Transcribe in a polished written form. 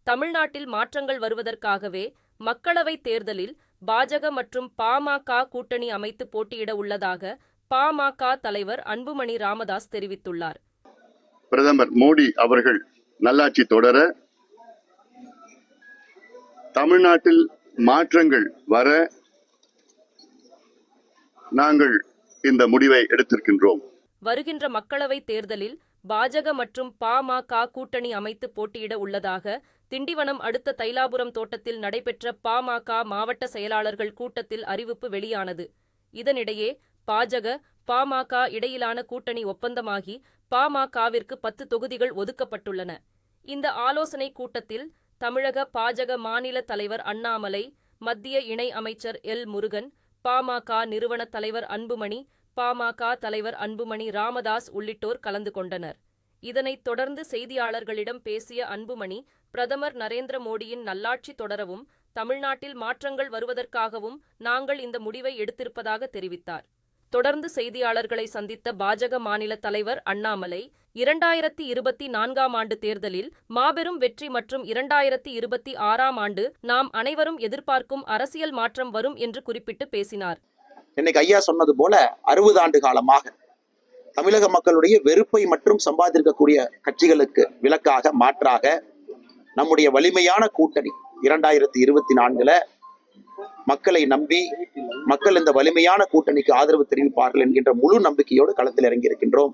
தமிழ்நாட்டில் மாற்றங்கள் வருவதற்காகவே மக்களவைத் தேர்தலில் பாஜக மற்றும் பாமக கூட்டணி அமைத்து போட்டியிட உள்ளதாக பாமக தலைவர் அன்புமணி ராமதாஸ் தெரிவித்துள்ளார். பிரதமர் மோடி அவர்கள் நல்லாட்சி தொடர, தமிழ்நாட்டில் மாற்றங்கள் வர நாங்கள் இந்த முடிவை எடுத்திருக்கின்றோம். வருகின்ற மக்களவைத் தேர்தலில் பாஜக மற்றும் பாமக கூட்டணி அமைத்து போட்டியிட உள்ளதாக திண்டிவனம் அடுத்த தைலாபுரம் தோட்டத்தில் நடைபெற்ற பாமக மாவட்ட செயலாளர்கள் கூட்டத்தில் அறிவிப்பு வெளியானது. இதனிடையே பாஜக, பாமக இடையிலான கூட்டணி ஒப்பந்தமாகி பாமகவிற்கு 10 தொகுதிகள் ஒதுக்கப்பட்டுள்ளன. இந்த ஆலோசனைக் கூட்டத்தில் தமிழக பாஜக மாநில தலைவர் அண்ணாமலை, மத்திய இணை அமைச்சர் எல். முருகன், பாமக நிறுவன தலைவர் அன்புமணி, பாமக தலைவர் அன்புமணி ராமதாஸ் உள்ளிட்டோர் கலந்து கொண்டனர். இதனைத் தொடர்ந்து செய்தியாளர்களிடம் பேசிய அன்புமணி, பிரதமர் நரேந்திர மோடியின் நல்லாட்சி தொடரவும், தமிழ்நாட்டில் மாற்றங்கள் வருவதற்காகவும் நாங்கள் இந்த முடிவை எடுத்திருப்பதாக தெரிவித்தார். தொடர்ந்து செய்தியாளர்களை சந்தித்த பாஜக மாநில தலைவர் அண்ணாமலை, 2024ஆம் ஆண்டு தேர்தலில் மாபெரும் வெற்றி மற்றும் 2026ஆம் ஆண்டு நாம் அனைவரும் எதிர்பார்க்கும் அரசியல் மாற்றம் வரும் என்று குறிப்பிட்டு பேசினார். இன்னைக்கு ஐயா சொன்னது போல 60 ஆண்டு காலமாக தமிழக மக்களுடைய வெறுப்பை மற்றும் சம்பாதிக்கக்கூடிய கட்சிகளுக்கு விலக்காக, மாற்றாக நம்முடைய வலிமையான கூட்டணி 2024 மக்களை நம்பி மக்கள் இந்த வலிமையான கூட்டணிக்கு ஆதரவு தெரிவிப்பார்கள் என்கின்ற முழு நம்பிக்கையோடு களத்தில் இறங்கி இருக்கின்றோம்.